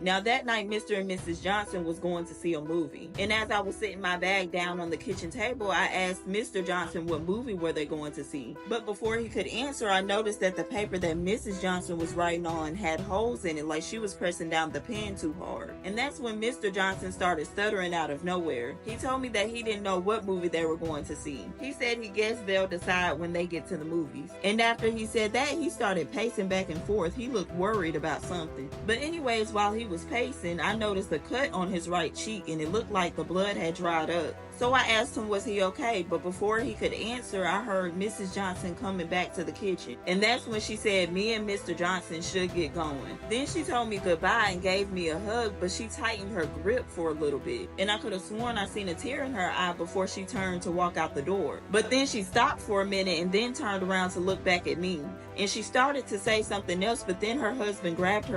Now that night, Mr. and Mrs. Johnson was going to see a movie. And as I was setting my bag down on the kitchen table, I asked Mr. Johnson what movie were they going to see. But before he could answer, I noticed that the paper that Mrs. Johnson was writing on had holes in it, like she was pressing down the pen too hard. And that's when Mr. Johnson started stuttering out of nowhere. He told me that he didn't know what movie they were going to see. He said he guessed they'll decide when they get to the movies. And after he said that, he started pacing back and forth. He looked worried about something. But anyways, while he was pacing, I noticed a cut on his right cheek and it looked like the blood had dried up. So I asked him was he okay, but before he could answer, I heard Mrs. Johnson coming back to the kitchen. And that's when she said me and Mr. Johnson should get going. Then she told me goodbye and gave me a hug, but she tightened her grip for a little bit. And I could have sworn I seen a tear in her eye before she turned to walk out the door. But then she stopped for a minute and then turned around to look back at me. And she started to say something else, but then her husband grabbed her